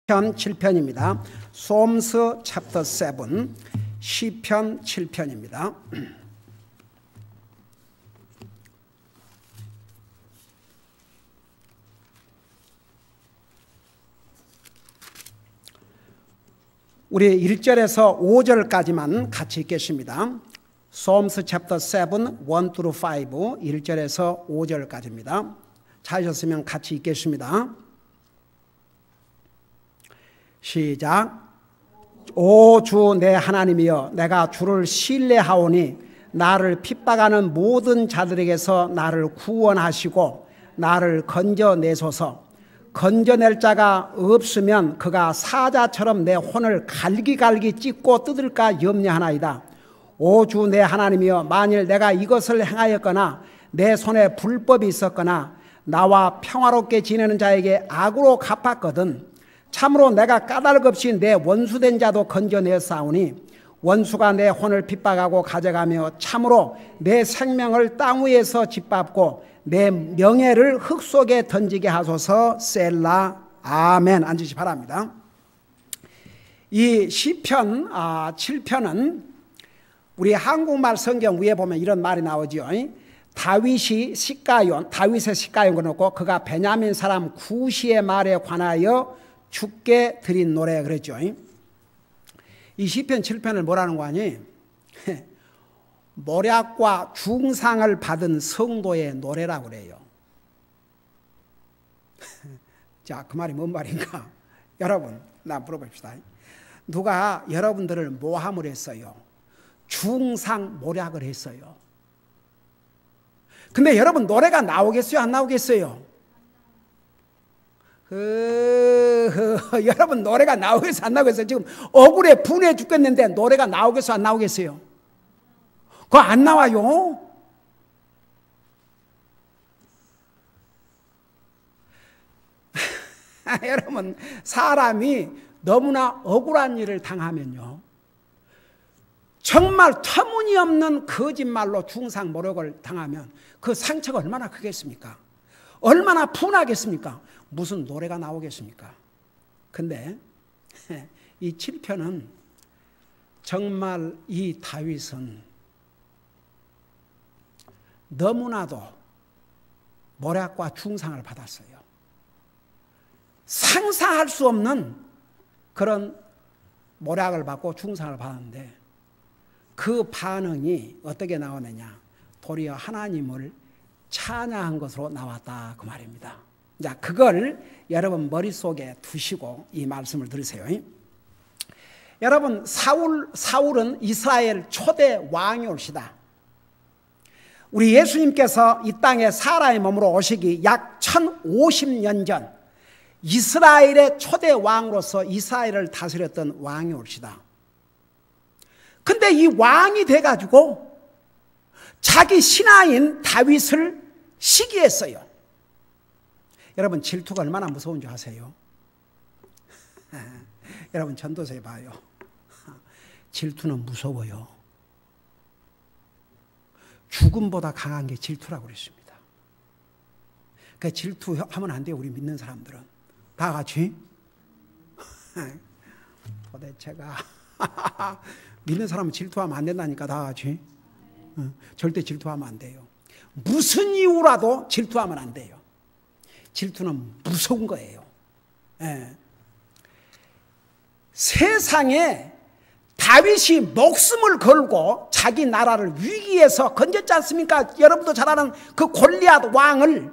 시편 7편입니다. Psalms chapter 7, 시편 7편입니다. 우리 1절에서 5절까지만 같이 읽겠습니다. Psalms chapter 7, 1 through 5, 1절에서 5절까지입니다. 찾으셨으면 같이 읽겠습니다. 시작. 오 주 내 하나님이여, 내가 주를 신뢰하오니 나를 핍박하는 모든 자들에게서 나를 구원하시고 나를 건져내소서. 건져낼 자가 없으면 그가 사자처럼 내 혼을 갈기갈기 찢고 뜯을까 염려하나이다. 오 주 내 하나님이여, 만일 내가 이것을 행하였거나 내 손에 불법이 있었거나 나와 평화롭게 지내는 자에게 악으로 갚았거든 참으로 내가 까닭 없이 내 원수된 자도 건져내었사오니 원수가 내 혼을 핍박하고 가져가며 참으로 내 생명을 땅 위에서 짓밟고 내 명예를 흙 속에 던지게 하소서. 셀라. 아멘. 앉으시 바랍니다. 이 시편 7편은 우리 한국말 성경 위에 보면 이런 말이 나오죠. 다윗의 시가yon 그놓고 그가 베냐민 사람 구시의 말에 관하여 주께 드린 노래 그랬죠. 이 시편 7편을 뭐라는 거 아니? 모략과 중상을 받은 성도의 노래라고 그래요. 자, 그 말이 뭔 말인가? 여러분, 나 물어봅시다. 누가 여러분들을 모함을 했어요? 중상 모략을 했어요. 근데 여러분 노래가 나오겠어요? 안 나오겠어요? 여러분 노래가 나오겠어요? 안 나오겠어요? 지금 억울해 분해 죽겠는데 노래가 나오겠어요? 안 나오겠어요? 그거 안 나와요. 여러분, 사람이 너무나 억울한 일을 당하면요, 정말 터무니없는 거짓말로 중상 모욕을 당하면 그 상처가 얼마나 크겠습니까? 얼마나 분하겠습니까? 무슨 노래가 나오겠습니까? 근데 이 7편은 정말 이 다윗은 너무나도 모략과 중상을 받았어요. 상상할 수 없는 그런 모략을 받고 중상을 받았는데 그 반응이 어떻게 나오느냐? 도리어 하나님을 찬양한 것으로 나왔다 그 말입니다. 자, 그걸 여러분 머릿속에 두시고 이 말씀을 들으세요. 여러분, 사울은 이스라엘 초대 왕이 올시다. 우리 예수님께서 이 땅에 사람의 몸으로 오시기 약 1050년 전 이스라엘의 초대 왕으로서 이스라엘을 다스렸던 왕이 올시다. 근데 이 왕이 돼가지고 자기 신하인 다윗을 시기했어요. 여러분, 질투가 얼마나 무서운 줄 아세요? 여러분, 전도서에 봐요. 질투는 무서워요. 죽음보다 강한 게 질투라고 그랬습니다. 그러니까 질투하면 안 돼요. 우리 믿는 사람들은 다 같이 도대체가 믿는 사람은 질투하면 안 된다니까. 다 같이 절대 질투하면 안 돼요. 무슨 이유라도 질투하면 안 돼요. 질투는 무서운 거예요. 세상에 다윗이 목숨을 걸고 자기 나라를 위기에서 건졌지 않습니까? 여러분도 잘 아는 그 골리앗 왕을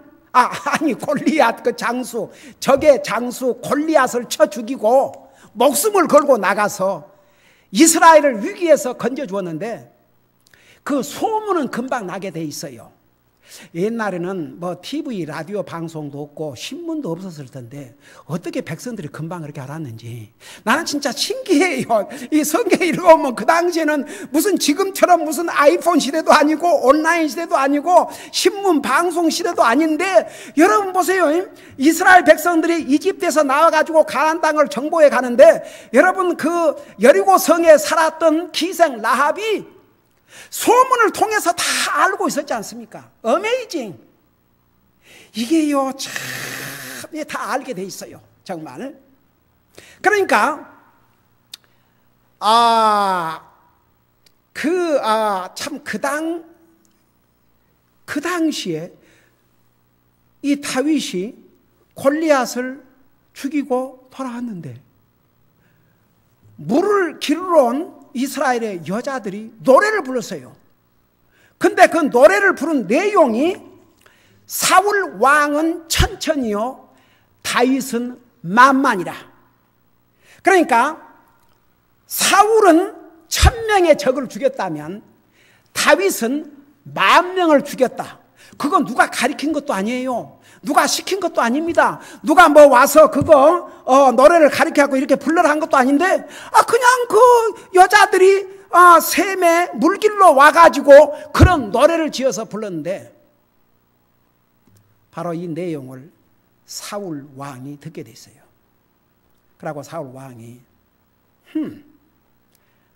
골리앗 그 장수, 적의 장수 골리앗을 쳐 죽이고 목숨을 걸고 나가서 이스라엘을 위기에서 건져 주었는데 그 소문은 금방 나게 돼 있어요. 옛날에는 뭐 TV, 라디오 방송도 없고 신문도 없었을 텐데 어떻게 백성들이 금방 그렇게 알았는지 나는 진짜 신기해요. 이 성경 읽어보면 그 당시에는 무슨 지금처럼 무슨 아이폰 시대도 아니고 온라인 시대도 아니고 신문 방송 시대도 아닌데 여러분 보세요. 이스라엘 백성들이 이집트에서 나와가지고 가나안 땅을 정복해 가는데 여러분 그 여리고 성에 살았던 기생 라합이 소문을 통해서 다 알고 있었지 않습니까? 어메이징. 이게요, 참, 다 알게 돼 있어요. 정말. 그러니까 참 그 당시에 이 다윗이 골리앗을 죽이고 돌아왔는데 물을 기르러 온 이스라엘의 여자들이 노래를 불렀어요. 근데 그 노래를 부른 내용이 사울 왕은 천천히요 다윗은 만만이라. 그러니까 사울은 1000명의 적을 죽였다면 다윗은 10,000명을 죽였다. 그건 누가 가리킨 것도 아니에요. 누가 시킨 것도 아닙니다. 누가 뭐 와서 그거 노래를 가리켜갖고 이렇게 불러라 한 것도 아닌데 그냥 그 여자들이 샘에 물길로 와가지고 그런 노래를 지어서 불렀는데 바로 이 내용을 사울 왕이 듣게 됐어요. 그러고 사울 왕이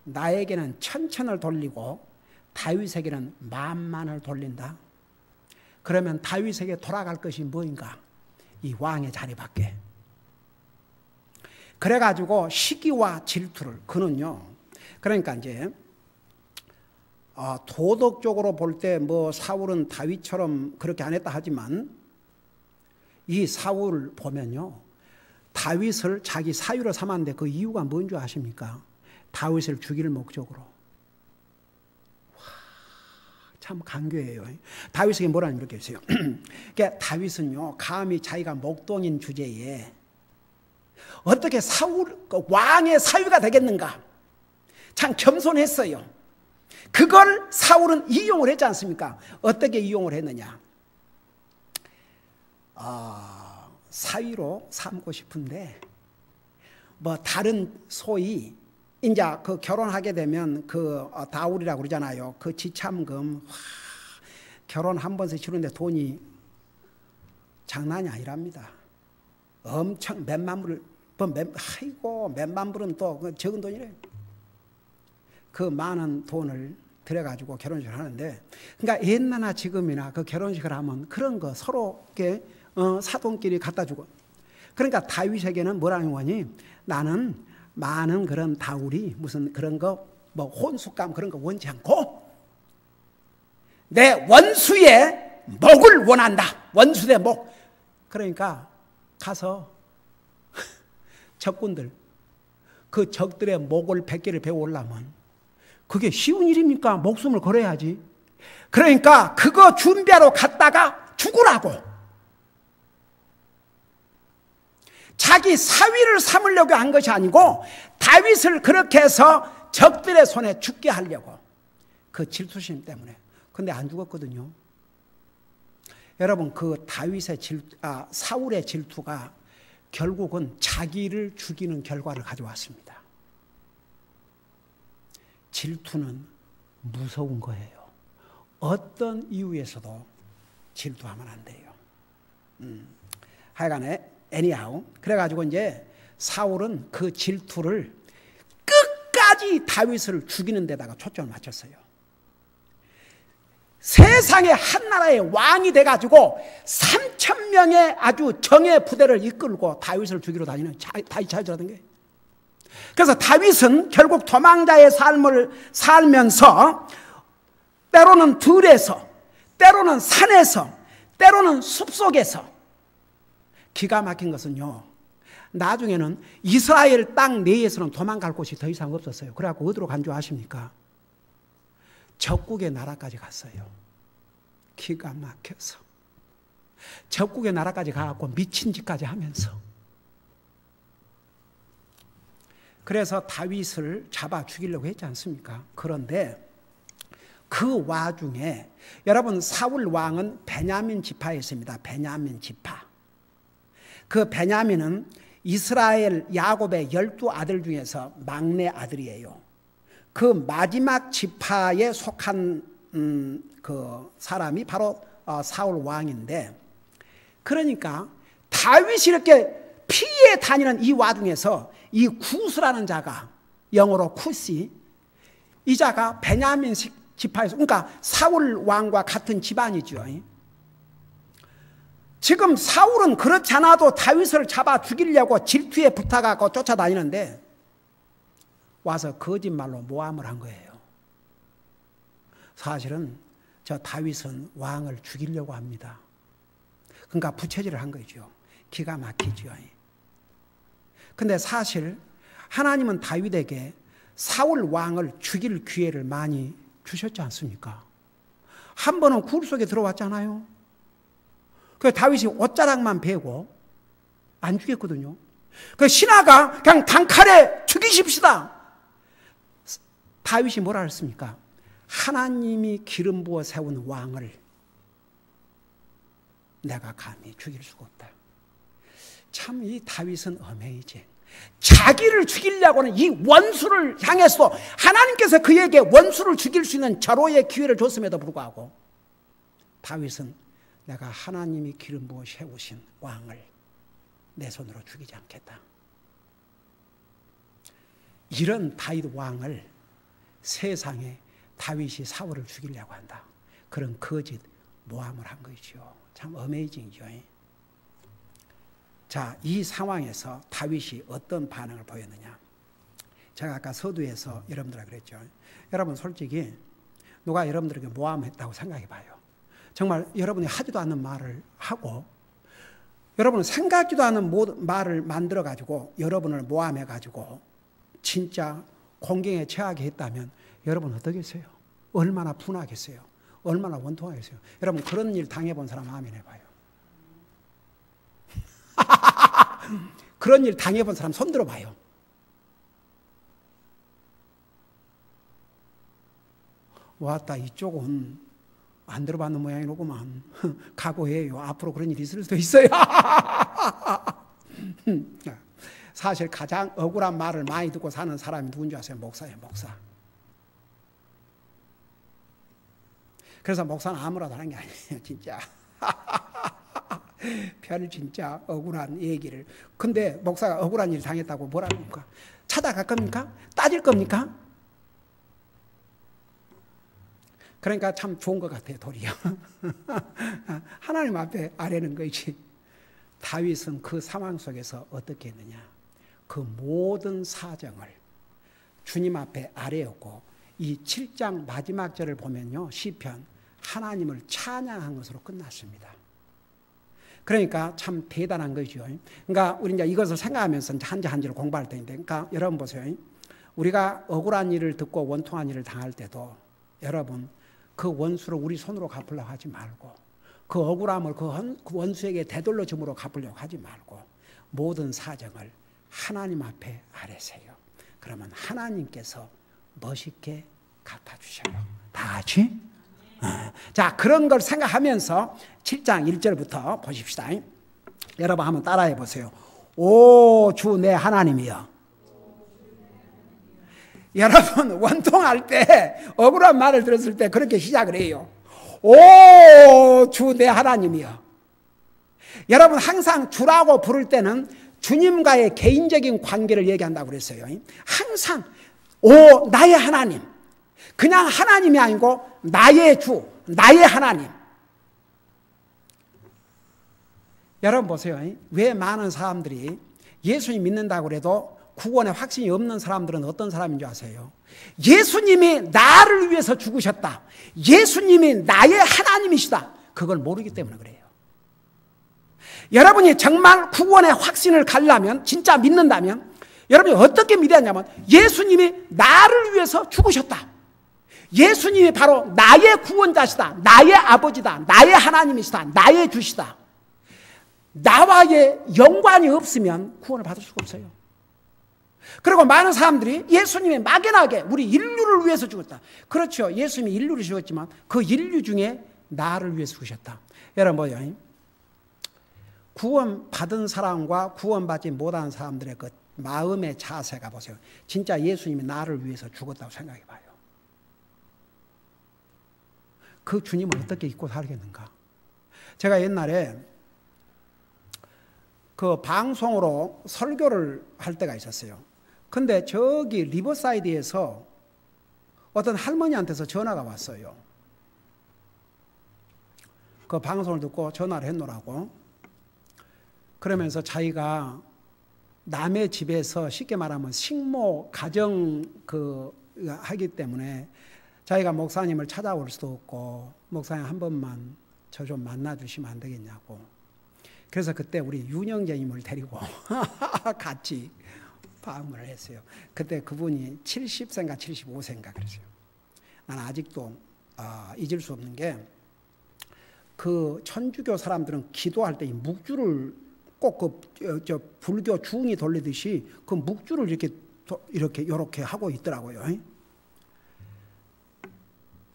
나에게는 1000을 돌리고 다윗에게는 10,000을 돌린다. 그러면 다윗에게 돌아갈 것이 뭐인가? 이 왕의 자리밖에. 그래가지고 시기와 질투를 그는요. 그러니까 이제 도덕적으로 볼 때 뭐 사울은 다윗처럼 그렇게 안 했다 하지만 이 사울 보면요. 다윗을 자기 사유로 삼았는데 그 이유가 뭔 줄 아십니까? 다윗을 죽일 목적으로. 참 간교해요. 다윗에게 뭐라는 이렇게 했어요. 그러니까 다윗은요, 감히 자기가 목동인 주제에 어떻게 사울 왕의 사위가 되겠는가? 참 겸손했어요. 그걸 사울은 이용을 했지 않습니까? 어떻게 이용을 했느냐? 사위로 삼고 싶은데 뭐 다른 소위 이제 그 결혼하게 되면 그 다울이라고 그러잖아요. 그 지참금 결혼 한 번씩 치르는데 돈이 장난이 아니랍니다. 엄청 몇만 불을 몇만 불은 또 적은 돈이래요. 그 많은 돈을 들여가지고 결혼식을 하는데, 그러니까 옛날나 지금이나 그 결혼식을 하면 그런 거 서로 이렇게 사돈끼리 갖다 주고. 그러니까 다윗에게는 뭐라는 거니? 나는 많은 그런 다울이 무슨 그런 거 뭐 혼숙감 그런 거 원치 않고 내 원수의 목을 원한다. 원수의 목. 그러니까 가서 적군들 그 적들의 목을 100개를 베어오려면 그게 쉬운 일입니까? 목숨을 걸어야지. 그러니까 그거 준비하러 갔다가 죽으라고. 자기 사위를 삼으려고 한 것이 아니고 다윗을 그렇게 해서 적들의 손에 죽게 하려고. 그 질투심 때문에. 근데 안 죽었거든요. 여러분 그 사울의 질투가 결국은 자기를 죽이는 결과를 가져왔습니다. 질투는 무서운 거예요. 어떤 이유에서도 질투하면 안 돼요. 하여간에 anyhow 그래가지고 이제 사울은 그 질투를 끝까지 다윗을 죽이는 데다가 초점을 맞췄어요. 세상의 한 나라의 왕이 돼가지고 3,000명의 아주 정예 부대를 이끌고 다윗을 죽이러 다니는 다윗 찾으라던 게. 그래서 다윗은 결국 도망자의 삶을 살면서 때로는 들에서, 때로는 산에서, 때로는 숲속에서. 기가 막힌 것은요, 나중에는 이스라엘 땅 내에서는 도망갈 곳이 더 이상 없었어요. 그래갖고 어디로 간 줄 아십니까? 적국의 나라까지 갔어요. 기가 막혀서. 적국의 나라까지 가갖고 미친 짓까지 하면서. 그래서 다윗을 잡아 죽이려고 했지 않습니까? 그런데 그 와중에 여러분 사울 왕은 베냐민 지파였습니다. 베냐민 지파. 그 베냐민은 이스라엘 야곱의 12아들 중에서 막내 아들이에요. 그 마지막 지파에 속한 그 사람이 바로 사울 왕인데, 그러니까 다윗이 이렇게 피해 다니는 이 와중에서 이 구스라는 자가, 영어로 쿠시, 이 자가 베냐민 지파에서, 그러니까 사울 왕과 같은 집안이죠. 지금 사울은 그렇지 않아도 다윗을 잡아 죽이려고 질투에 불타가고 쫓아다니는데 와서 거짓말로 모함을 한 거예요. 사실은 저 다윗은 왕을 죽이려고 합니다. 그러니까 부채질을 한 거죠. 기가 막히죠. 근데 사실 하나님은 다윗에게 사울 왕을 죽일 기회를 많이 주셨지 않습니까? 한 번은 굴 속에 들어왔잖아요. 그 다윗이 옷자락만 베고 안 죽였거든요. 그 신하가 그냥 단칼에 죽이십시다. 다윗이 뭐라 했습니까? 하나님이 기름 부어 세운 왕을 내가 감히 죽일 수가 없다. 참 이 다윗은 어메이징. 자기를 죽이려고는 이 원수를 향해서 하나님께서 그에게 원수를 죽일 수 있는 절호의 기회를 줬음에도 불구하고 다윗은 내가 하나님이 기름 부어 세우신 왕을 내 손으로 죽이지 않겠다. 이런 다윗 왕을 세상에 다윗이 사울을 죽이려고 한다. 그런 거짓 모함을 한 것이죠. 참 어메이징이죠. 자, 이 상황에서 다윗이 어떤 반응을 보였느냐. 제가 아까 서두에서 여러분들하고 그랬죠. 여러분 솔직히 누가 여러분들에게 모함했다고 생각해 봐요. 정말 여러분이 하지도 않는 말을 하고 여러분은 생각지도 않은 말을 만들어 가지고 여러분을 모함해 가지고 진짜 공경에 처하게 했다면 여러분 어떠겠어요? 얼마나 분하겠어요? 얼마나 원통하겠어요? 여러분 그런 일 당해본 사람 아멘 해봐요. 그런 일 당해본 사람 손 들어봐요. 왔다 이쪽은 안 들어봤는 모양이로구만. 각오해요. 앞으로 그런 일이 있을 수도 있어요. 사실 가장 억울한 말을 많이 듣고 사는 사람이 누군지 아세요? 목사예요. 목사. 그래서 목사는 아무라도 하는 게 아니에요. 진짜. 별 진짜 억울한 얘기를. 근데 목사가 억울한 일 당했다고 뭐라 합니까? 찾아갈 겁니까? 따질 겁니까? 그러니까 참 좋은 것 같아요. 도리어. 하나님 앞에 아뢰는 거지. 다윗은 그 상황 속에서 어떻게 했느냐. 그 모든 사정을 주님 앞에 아뢰었고 이 7장 마지막 절을 보면요. 시편 하나님을 찬양한 것으로 끝났습니다. 그러니까 참 대단한 거죠. 그러니까 우리 이제 이것을 생각하면서 한 절 한 절을 공부할 텐데, 그러니까 여러분 보세요. 우리가 억울한 일을 듣고 원통한 일을 당할 때도 여러분 그 원수를 우리 손으로 갚으려고 하지 말고 그 억울함을 그 원수에게 되돌려 줌으로 갚으려고 하지 말고 모든 사정을 하나님 앞에 아뢰세요. 그러면 하나님께서 멋있게 갚아주셔요. 다 같이? 자, 그런 걸 생각하면서 7장 1절부터 보십시다. 여러분 한번 따라해 보세요. 오 주 내 하나님이여. 여러분 원통할 때 억울한 말을 들었을 때 그렇게 시작을 해요. 오 주 내 하나님이여. 여러분 항상 주라고 부를 때는 주님과의 개인적인 관계를 얘기한다고 그랬어요. 항상 오 나의 하나님. 그냥 하나님이 아니고 나의 주, 나의 하나님. 여러분 보세요. 왜 많은 사람들이 예수님 믿는다고 해도 구원에 확신이 없는 사람들은 어떤 사람인 줄 아세요? 예수님이 나를 위해서 죽으셨다. 예수님이 나의 하나님이시다. 그걸 모르기 때문에 그래요. 여러분이 정말 구원의 확신을 가려면 진짜 믿는다면 여러분이 어떻게 믿어야 하냐면 예수님이 나를 위해서 죽으셨다. 예수님이 바로 나의 구원자시다. 나의 아버지다. 나의 하나님이시다. 나의 주시다. 나와의 연관이 없으면 구원을 받을 수가 없어요. 그리고 많은 사람들이 예수님이 막연하게 우리 인류를 위해서 죽었다. 그렇죠. 예수님이 인류를 죽었지만 그 인류 중에 나를 위해서 죽으셨다. 여러분 뭐예요? 구원받은 사람과 구원받지 못한 사람들의 그 마음의 자세가 보세요. 진짜 예수님이 나를 위해서 죽었다고 생각해 봐요. 그 주님을 어떻게 잊고 살겠는가? 제가 옛날에 그 방송으로 설교를 할 때가 있었어요. 근데 저기 리버사이드에서 어떤 할머니한테서 전화가 왔어요. 그 방송을 듣고 전화를 했노라고. 그러면서 자기가 남의 집에서 쉽게 말하면 식모 가정 하기 때문에 자기가 목사님을 찾아올 수도 없고, 목사님 한 번만 저 좀 만나 주시면 안 되겠냐고. 그래서 그때 우리 윤영재님을 데리고 같이 방문을 했어요. 그때 그분이 70세인가 75세인가 그랬어요. 나는 아직도 잊을 수 없는 게, 그 천주교 사람들은 기도할 때 이 묵주를 꼭 불교 중이 돌리듯이 그 묵주를 이렇게 하고 있더라고요.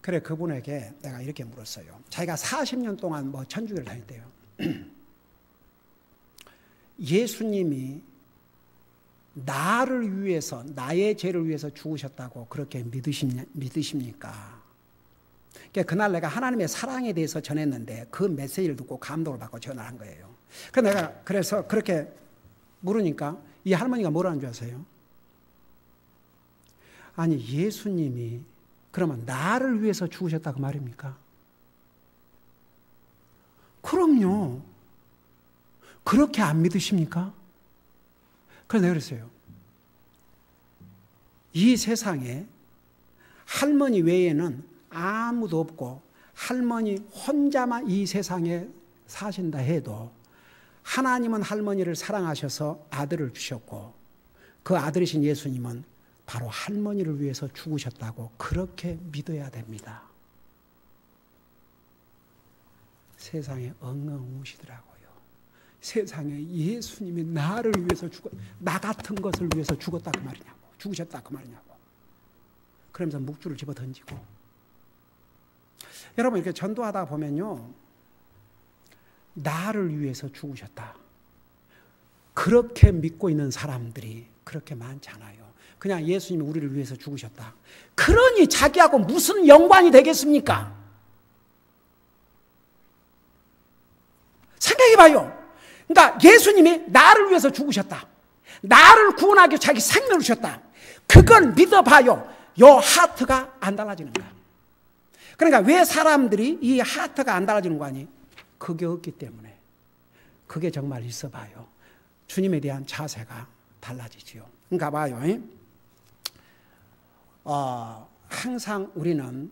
그래, 그분에게 내가 이렇게 물었어요. 자기가 40년 동안 천주교를 다녔대요. 예수님이 나를 위해서, 나의 죄를 위해서 죽으셨다고 그렇게 믿으십니까? 그날 내가 하나님의 사랑에 대해서 전했는데 그 메시지를 듣고 감동을 받고 전화한 거예요. 그래서 그렇게 물으니까 이 할머니가 뭐라는 줄 아세요? 아니, 예수님이 그러면 나를 위해서 죽으셨다고 말입니까? 그럼요. 그렇게 안 믿으십니까? 그래서 내가 그랬어요. 이 세상에 할머니 외에는 아무도 없고 할머니 혼자만 이 세상에 사신다 해도 하나님은 할머니를 사랑하셔서 아들을 주셨고, 그 아들이신 예수님은 바로 할머니를 위해서 죽으셨다고 그렇게 믿어야 됩니다. 세상에 엉엉 우시더라고요. 세상에 예수님이 나를 위해서 나 같은 것을 위해서 죽었다 그 말이냐고, 죽으셨다 그 말이냐고. 그러면서 묵주를 집어 던지고. 여러분, 이렇게 전도하다 보면요, 나를 위해서 죽으셨다, 그렇게 믿고 있는 사람들이 그렇게 많잖아요. 그냥 예수님이 우리를 위해서 죽으셨다, 그러니 자기하고 무슨 연관이 되겠습니까? 생각해봐요. 그러니까 예수님이 나를 위해서 죽으셨다, 나를 구원하기 위해 자기 생명을 주셨다, 그걸 믿어봐요. 요 하트가 안 달라지는 거야. 그러니까 왜 사람들이 이 하트가 안 달라지는 거 아니? 그게 없기 때문에. 그게 정말 있어봐요, 주님에 대한 자세가 달라지지요. 그러니까 봐요, 항상 우리는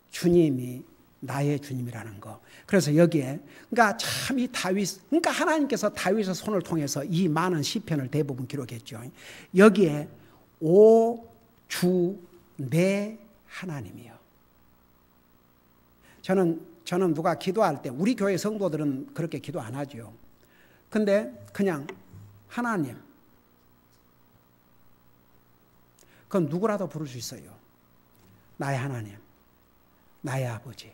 주님이 나의 주님이라는 거. 그래서 여기에, 그러니까 참 이 다윗, 그러니까 하나님께서 다윗의 손을 통해서 이 많은 시편을 대부분 기록했죠. 여기에 오 주 내 하나님이요. 저는 누가 기도할 때, 우리 교회 성도들은 그렇게 기도 안 하죠. 근데 그냥 하나님, 그건 누구라도 부를 수 있어요. 나의 하나님, 나의 아버지,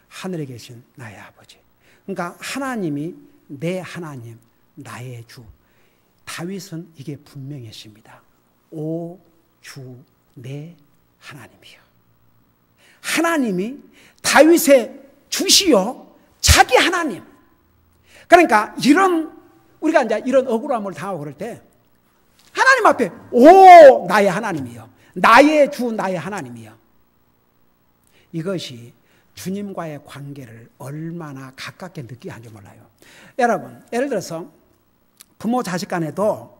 하늘에 계신 나의 아버지. 그러니까 하나님이 내 하나님, 나의 주. 다윗은 이게 분명했습니다. 오 주 내 하나님이요. 하나님이 다윗의 주시요 자기 하나님. 그러니까 우리가 이제 이런 억울함을 당하고 그럴 때 하나님 앞에 오 나의 하나님이요, 나의 주 나의 하나님이요, 이것이 주님과의 관계를 얼마나 가깝게 느끼게 하는지 몰라요. 여러분, 예를 들어서 부모 자식 간에도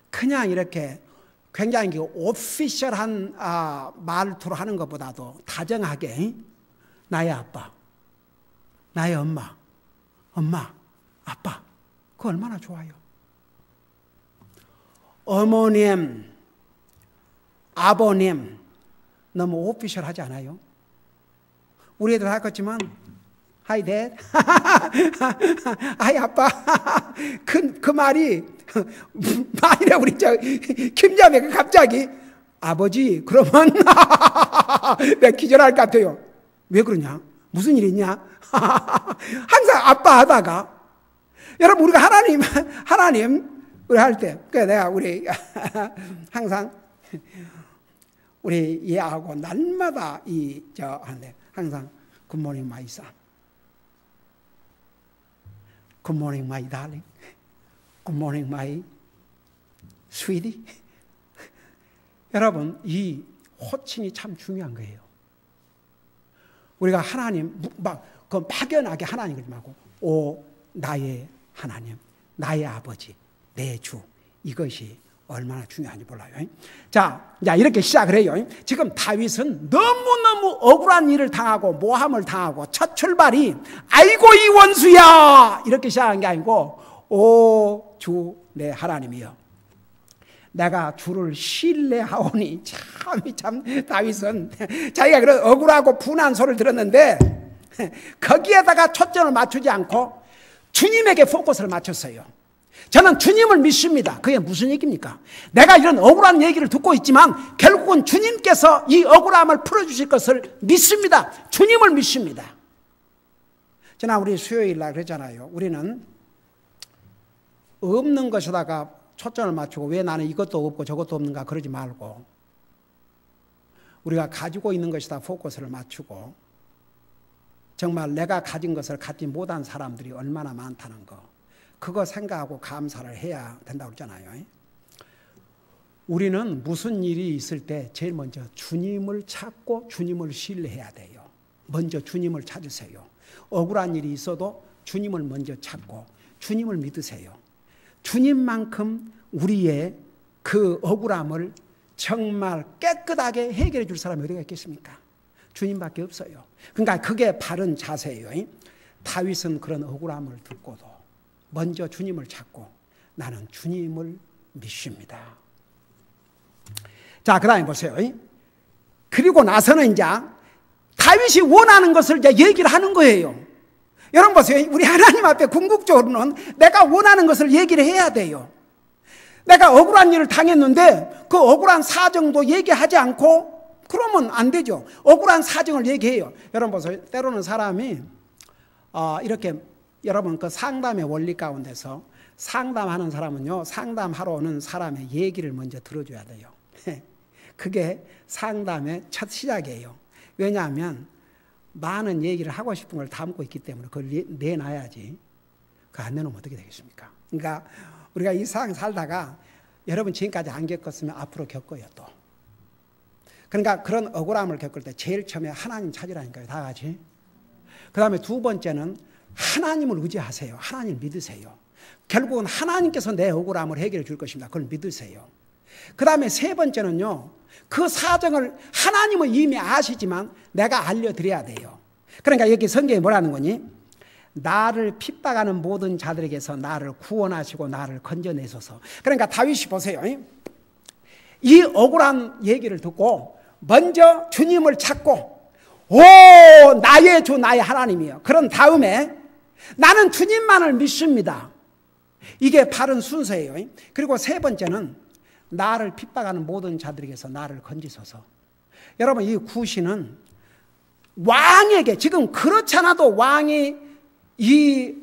그냥 이렇게 굉장히 오피셜한 말투로 하는 것보다도 다정하게 나의 아빠, 나의 엄마, 아빠, 그거 얼마나 좋아요. 어머님, 아버님, 너무 오피셜하지 않아요? 우리 애들 할 것지만 하이 댓, 하이 아빠, 그 말이 만일에 우리 김자매가 갑자기 아버지 그러면 내가 기절할 것 같아요. 왜 그러냐? 무슨 일 있냐? 항상 아빠 하다가, 여러분, 우리가 하나님 우리 할 때, 내가 우리 항상 우리 얘하고 날마다 하는데 항상 굿모닝 마이 선, 굿모닝 마이 달링, 굿모닝 마이 스위디. 여러분, 이 호칭이 참 중요한 거예요. 우리가 하나님 그 막연하게 하나님 그러지 말고 오 나의 하나님, 나의 아버지, 내 주, 이것이 얼마나 중요한지 몰라요. 자, 이렇게 시작을 해요. 지금 다윗은 너무너무 억울한 일을 당하고 모함을 당하고 첫 출발이 아이고 이 원수야 이렇게 시작한 게 아니고 오 주 내 하나님이여 내가 주를 신뢰하오니 참 다윗은 자기가 그런 억울하고 분한 소리를 들었는데 거기에다가 초점을 맞추지 않고 주님에게 포커스를 맞췄어요. 저는 주님을 믿습니다. 그게 무슨 얘기입니까? 내가 이런 억울한 얘기를 듣고 있지만 결국은 주님께서 이 억울함을 풀어주실 것을 믿습니다. 주님을 믿습니다. 지난 우리 수요일 날 그랬잖아요. 우리는 없는 것에다가 초점을 맞추고 왜 나는 이것도 없고 저것도 없는가 그러지 말고 우리가 가지고 있는 것에다 포커스를 맞추고 정말 내가 가진 것을 갖지 못한 사람들이 얼마나 많다는 거 그거 생각하고 감사를 해야 된다고 그러잖아요. 우리는 무슨 일이 있을 때 제일 먼저 주님을 찾고 주님을 신뢰해야 돼요. 먼저 주님을 찾으세요. 억울한 일이 있어도 주님을 먼저 찾고 주님을 믿으세요. 주님만큼 우리의 그 억울함을 정말 깨끗하게 해결해 줄 사람이 어디가 있겠습니까? 주님밖에 없어요. 그러니까 그게 바른 자세예요. 다윗은 그런 억울함을 듣고도 먼저 주님을 찾고 나는 주님을 믿습니다. 자, 그 다음에 보세요. 그리고 나서는 이제 다윗이 원하는 것을 이제 얘기를 하는 거예요. 여러분 보세요. 우리 하나님 앞에 궁극적으로는 내가 원하는 것을 얘기를 해야 돼요. 내가 억울한 일을 당했는데 그 억울한 사정도 얘기하지 않고 그러면 안 되죠. 억울한 사정을 얘기해요. 여러분 보세요. 때로는 사람이 이렇게 여러분 그 상담의 원리 가운데서 상담하는 사람은요. 상담하러 오는 사람의 얘기를 먼저 들어줘야 돼요. 그게 상담의 첫 시작이에요. 왜냐하면 많은 얘기를 하고 싶은 걸 담고 있기 때문에 그걸 내놔야지. 그거 안 내놓으면 어떻게 되겠습니까? 그러니까 우리가 이 세상 살다가 여러분 지금까지 안 겪었으면 앞으로 겪어요 또. 그러니까 그런 억울함을 겪을 때 제일 처음에 하나님 찾으라니까요. 다 같이. 그 다음에 두 번째는 하나님을 의지하세요. 하나님 믿으세요. 결국은 하나님께서 내 억울함을 해결해 줄 것입니다. 그걸 믿으세요. 그 다음에 세 번째는요. 그 사정을 하나님은 이미 아시지만 내가 알려드려야 돼요. 그러니까 여기 성경에 뭐라는 거니? 나를 핍박하는 모든 자들에게서 나를 구원하시고 나를 건져내소서. 그러니까 다윗이 보세요. 이 억울한 얘기를 듣고 먼저 주님을 찾고 오 나의 주 나의 하나님이요. 그런 다음에 나는 주님만을 믿습니다. 이게 바른 순서예요. 그리고 세 번째는 나를 핍박하는 모든 자들에게서 나를 건지소서. 여러분 이 구시는 왕에게 지금 그렇지 않아도 왕이 이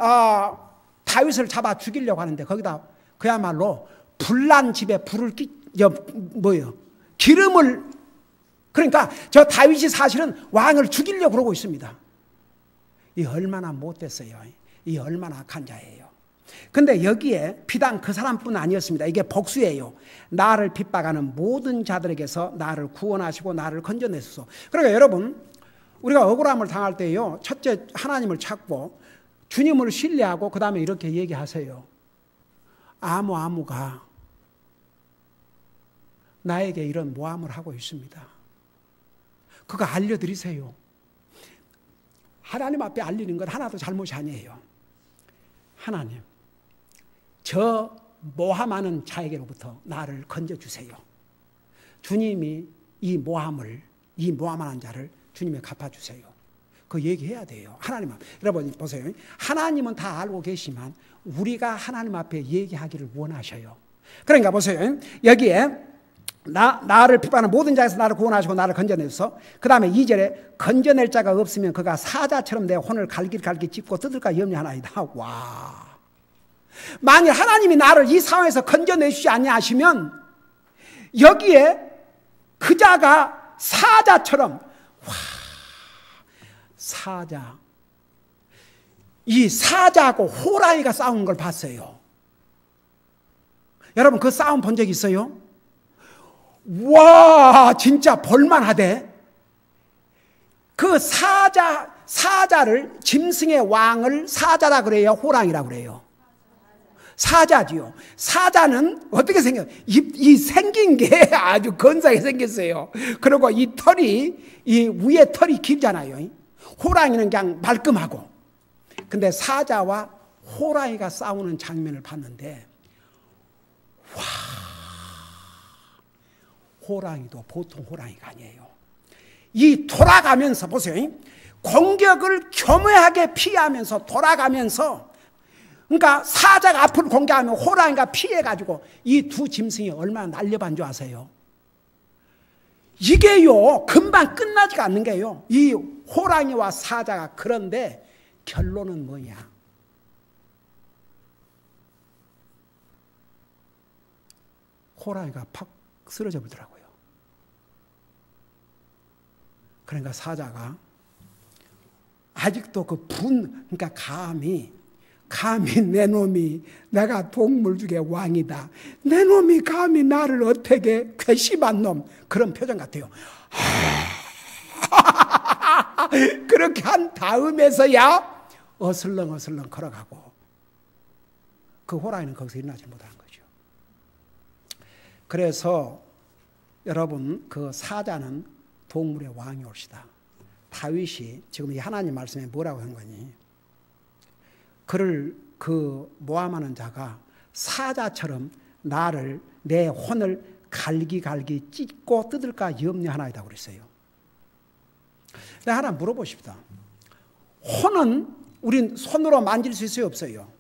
다윗을 잡아 죽이려고 하는데 거기다 그야말로 불난 집에 불을 기름을 그러니까 저 다윗이 사실은 왕을 죽이려고 그러고 있습니다. 이 얼마나 못됐어요. 이 얼마나 악한 자예요. 근데 여기에 비단 그 사람뿐 아니었습니다. 이게 복수예요. 나를 핍박하는 모든 자들에게서 나를 구원하시고 나를 건져내소서. 그러니까 여러분 우리가 억울함을 당할 때요. 첫째 하나님을 찾고 주님을 신뢰하고 그 다음에 이렇게 얘기하세요. 아무가 나에게 이런 모함을 하고 있습니다. 그거 알려드리세요. 하나님 앞에 알리는 건 하나도 잘못이 아니에요. 하나님, 저 모함하는 자에게로부터 나를 건져주세요. 주님이 이 모함하는 자를 주님에 갚아주세요. 그 얘기해야 돼요. 하나님 앞에. 여러분 보세요. 하나님은 다 알고 계시지만 우리가 하나님 앞에 얘기하기를 원하셔요. 그러니까 보세요. 여기에 나를 핍박하는 모든 자에서 나를 구원하시고 나를 건져내서 그 다음에 2절에 건져낼 자가 없으면 그가 사자처럼 내 혼을 갈길 찢고 뜯을까 염려하나이다. 와. 만일 하나님이 나를 이 상황에서 건져내시지 아니하시면 여기에 그 자가 사자처럼 사자 이 사자하고 호랑이가 싸우는 걸 봤어요. 여러분 그 싸움 본 적 있어요? 와 진짜 볼만하대. 그 사자를, 짐승의 왕을 사자라 그래요? 호랑이라 그래요? 사자지요. 사자는 어떻게 생겨요? 이 생긴 게 아주 건사하게 생겼어요. 그리고 이 털이, 이 위에 털이 길잖아요. 호랑이는 그냥 말끔하고. 근데 사자와 호랑이가 싸우는 장면을 봤는데, 와, 호랑이도 보통 호랑이가 아니에요. 이 돌아가면서 보세요. 공격을 교묘하게 피하면서 돌아가면서, 그러니까 사자가 앞을 공격하면 호랑이가 피해가지고 이 두 짐승이 얼마나 날려반 줄 아세요? 이게요, 금방 끝나지가 않는 게요. 이 호랑이와 사자가. 그런데 결론은 뭐냐? 호랑이가 팍 쓰러져 버리더라고요. 그러니까 사자가 아직도 그러니까 감히 내 놈이, 내가 동물 중에 왕이다, 내 놈이 감히 나를 어떻게, 괘씸한 놈, 그런 표정 같아요. 그렇게 한 다음에서야 어슬렁어슬렁 걸어가고, 그 호랑이는 거기서 일어나지 못하는 거죠. 그래서 여러분, 그 사자는 동물의 왕이 옳시다. 다윗이 지금 이 하나님 말씀에 뭐라고 한 거니? 그를 그 모함하는 자가 사자처럼 나를, 내 혼을 갈기갈기 찢고 뜯을까 염려하나이다 그랬어요. 근데 하나 물어보십시다. 혼은 우린 손으로 만질 수 있어요, 없어요?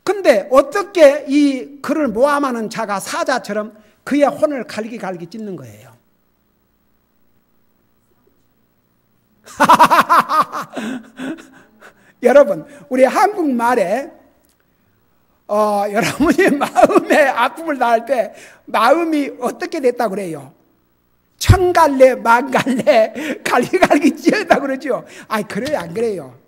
근데 어떻게 이 그를 모함하는 자가 사자처럼 그의 혼을 갈기갈기 찢는 거예요? 여러분, 우리 한국말에 여러분이 마음에 아픔을 당할 때 마음이 어떻게 됐다고 그래요? 천갈래 만갈래 갈기갈기 찢었다고 그러죠. 아이, 그래요 안 그래요?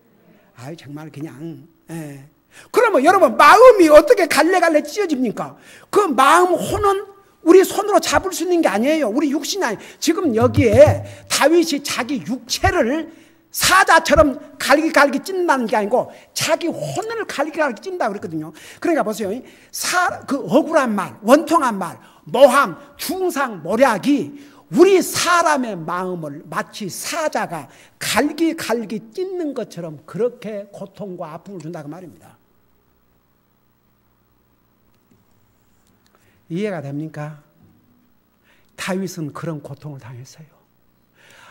아이, 정말 그냥. 예. 그러면 여러분, 마음이 어떻게 갈래갈래 찢어집니까? 그 마음 혼은 우리 손으로 잡을 수 있는 게 아니에요. 우리 육신이 아니에요. 지금 여기에 다윗이 자기 육체를 사자처럼 갈기갈기 찢는다는 게 아니고 자기 혼을 갈기갈기 찢는다고 그랬거든요. 그러니까 보세요. 그 억울한 말, 원통한 말, 모함, 중상, 모략이 우리 사람의 마음을 마치 사자가 갈기갈기 찢는 것처럼 그렇게 고통과 아픔을 준다고 말입니다. 이해가 됩니까? 다윗은 그런 고통을 당했어요.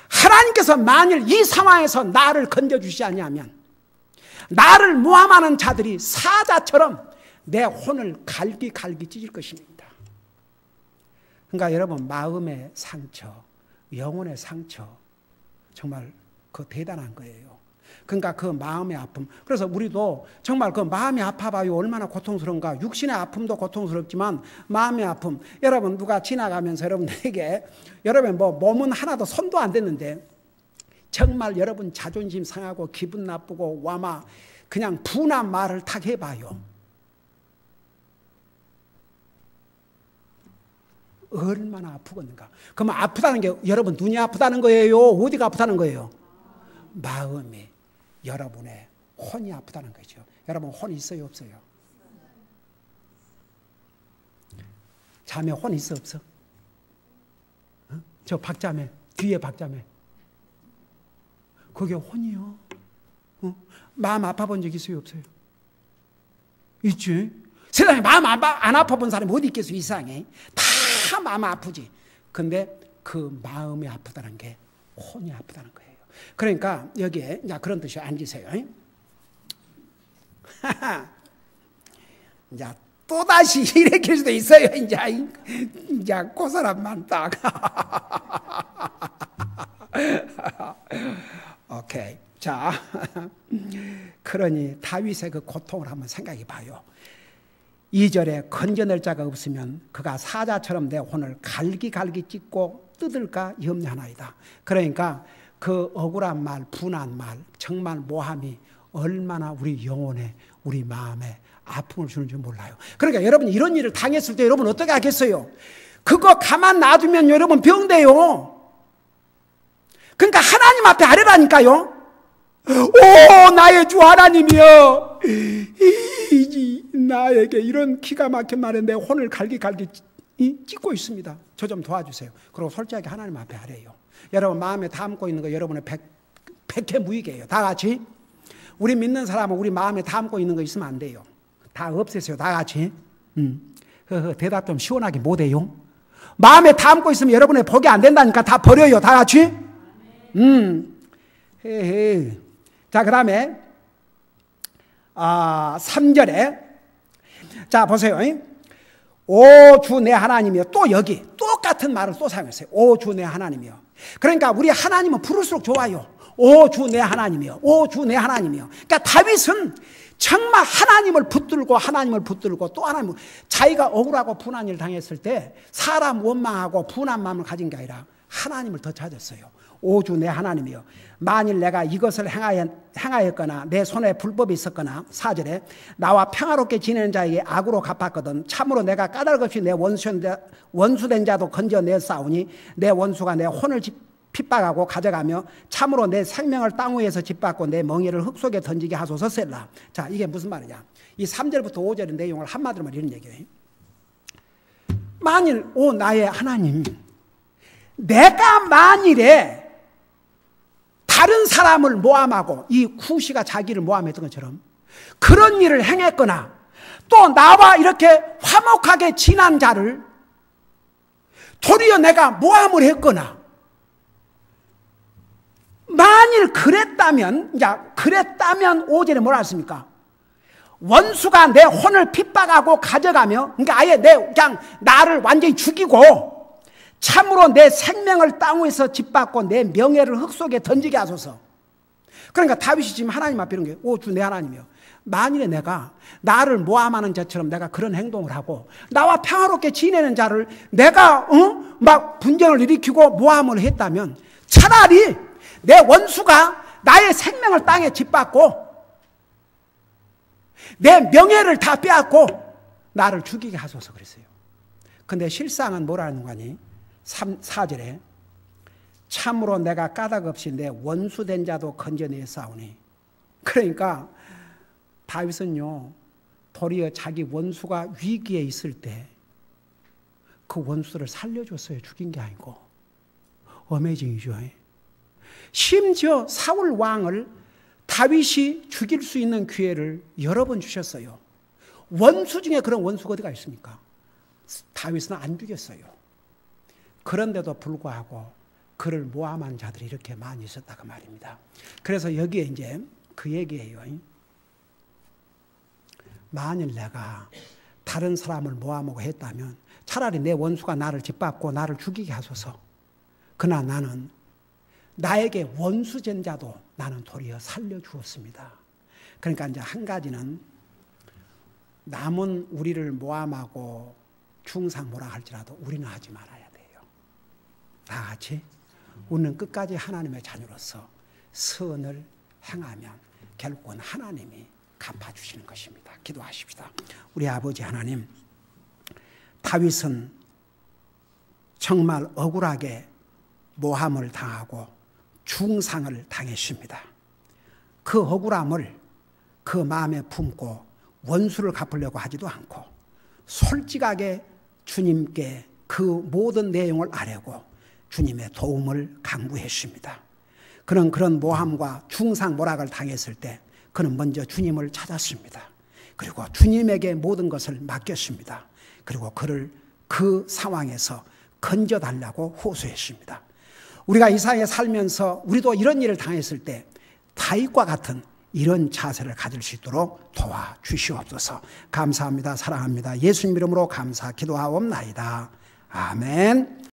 하나님께서 만일 이 상황에서 나를 건져주시지 아니하면 나를 모함하는 자들이 사자처럼 내 혼을 갈기갈기 찢을 것입니다. 그러니까 여러분, 마음의 상처, 영혼의 상처, 정말 그 대단한 거예요. 그러니까 그 마음의 아픔. 그래서 우리도 정말 그 마음이 아파봐요. 얼마나 고통스러운가. 육신의 아픔도 고통스럽지만 마음의 아픔. 여러분, 누가 지나가면서 여러분에게, 여러분 뭐 몸은 하나도 손도 안 댔는데 정말 여러분 자존심 상하고 기분 나쁘고 와마 그냥 분한 말을 탁 해봐요. 얼마나 아프겠는가. 그러면 아프다는 게 여러분 눈이 아프다는 거예요? 어디가 아프다는 거예요? 마음이, 여러분의 혼이 아프다는 거죠. 여러분 혼 있어요, 없어요? 자매 혼 있어, 없어? 어? 저 박자매, 뒤에 박자매, 그게 혼이요. 어? 마음 아파본 적 있어요, 없어요? 있지. 세상에 마음 안 아파본 사람이 어디 있겠어요, 이 세상에. 다 마음 아프지. 근데 그 마음이 아프다는 게 혼이 아프다는 거예요. 그러니까 여기에 이제 그런 뜻이 앉으세요. 이제 또 다시 이렇게 수도 있어요. 이제 그 사람만 딱. 오케이. 자, 그러니 다윗의 그 고통을 한번 생각해 봐요. 2절에 건져낼 자가 없으면 그가 사자처럼 내 혼을 갈기갈기 찢고 뜯을까 염려하나이다. 그러니까 그 억울한 말, 분한 말, 정말 모함이 얼마나 우리 영혼에, 우리 마음에 아픔을 주는지 몰라요. 그러니까 여러분이 이런 일을 당했을 때 여러분 어떻게 하겠어요? 그거 가만 놔두면 여러분 병돼요. 그러니까 하나님 앞에 아뢰라니까요. 오 나의 주 하나님이여, 나에게 이런 기가 막힌 말에 내 혼을 갈기갈기 찢고 있습니다. 저 좀 도와주세요. 그리고 솔직하게 하나님 앞에 아뢰요. 여러분 마음에 담고 있는 거 여러분의 백해무익이에요. 다 같이. 우리 믿는 사람은 우리 마음에 담고 있는 거 있으면 안 돼요. 다 없애세요. 다 같이. 대답 좀 시원하게 못해요. 마음에 담고 있으면 여러분의 복이 안 된다니까 다 버려요. 다 같이. 자, 그 다음에 3절에 자 보세요. 오 주 내 하나님이여. 또 여기 똑같은 말을 또 사용했어요. 오 주 내 하나님이여. 그러니까 우리 하나님은 부를수록 좋아요. 오 주 내 하나님이여. 오 주 내 하나님이여. 그러니까 다윗은 정말 하나님을 붙들고 또 하나님, 자기가 억울하고 분한 일을 당했을 때 사람 원망하고 분한 마음을 가진 게 아니라 하나님을 더 찾았어요. 오 주 내 하나님이여, 만일 내가 이것을 행하였거나 내 손에 불법이 있었거나 4절에 나와 평화롭게 지내는 자에게 악으로 갚았거든 참으로 내가 까닭없이 내 원수된 자도 건져내싸우니 내 원수가 내 혼을 핍박하고 가져가며 참으로 내 생명을 땅 위에서 짓밟고 내 멍에를 흙 속에 던지게 하소서. 셀라. 자, 이게 무슨 말이냐, 이 3절부터 5절의 내용을 한마디로 말하면 이런 얘기예요. 만일 오 나의 하나님, 내가 만일에 다른 사람을 모함하고 이 쿠시가 자기를 모함했던 것처럼 그런 일을 행했거나 또 나와 이렇게 화목하게 지난 자를 도리어 내가 모함을 했거나 만일 그랬다면 5절에 뭐라 했습니까? 원수가 내 혼을 핍박하고 가져가며, 그러니까 아예 그냥 나를 완전히 죽이고 참으로 내 생명을 땅 위에서 짓밟고 내 명예를 흙 속에 던지게 하소서. 그러니까 다윗이 지금 하나님 앞에 이런 게, 오 주 내 하나님이요, 만일에 내가 나를 모함하는 자처럼 내가 그런 행동을 하고 나와 평화롭게 지내는 자를 내가 막 분쟁을 일으키고 모함을 했다면 차라리 내 원수가 나의 생명을 땅에 짓밟고 내 명예를 다 빼앗고 나를 죽이게 하소서 그랬어요. 근데 실상은 뭐라는 거니? 4절에 참으로 내가 까닭없이 내 원수된 자도 건져내 싸우니. 그러니까 다윗은요, 도리어 자기 원수가 위기에 있을 때 그 원수를 살려줬어요. 죽인 게 아니고. 어메이징이죠. 심지어 사울 왕을 다윗이 죽일 수 있는 기회를 여러 번 주셨어요. 원수 중에 그런 원수가 어디가 있습니까? 다윗은 안 죽였어요. 그런데도 불구하고 그를 모함한 자들이 이렇게 많이 있었다고 말입니다. 그래서 여기에 이제 그 얘기예요. 만일 내가 다른 사람을 모함하고 했다면 차라리 내 원수가 나를 짓밟고 나를 죽이게 하소서. 그러나 나는 나에게 원수된 자도 나는 도리어 살려주었습니다. 그러니까 이제 한 가지는 남은 우리를 모함하고 중상 뭐라 할지라도 우리는 하지 말아야 돼요. 다 같이 우리는 끝까지 하나님의 자녀로서 선을 행하면 결국은 하나님이 갚아주시는 것입니다. 기도하십시다. 우리 아버지 하나님, 다윗은 정말 억울하게 모함을 당하고 중상을 당했습니다. 그 억울함을 그 마음에 품고 원수를 갚으려고 하지도 않고 솔직하게 주님께 그 모든 내용을 아뢰고 주님의 도움을 간구했습니다. 그런 모함과 중상 모락을 당했을 때 그는 먼저 주님을 찾았습니다. 그리고 주님에게 모든 것을 맡겼습니다. 그리고 그를 그 상황에서 건져달라고 호소했습니다. 우리가 이 사회에 살면서 우리도 이런 일을 당했을 때 다윗과 같은 이런 자세를 가질 수 있도록 도와주시옵소서. 감사합니다. 사랑합니다. 예수님 이름으로 감사 기도하옵나이다. 아멘.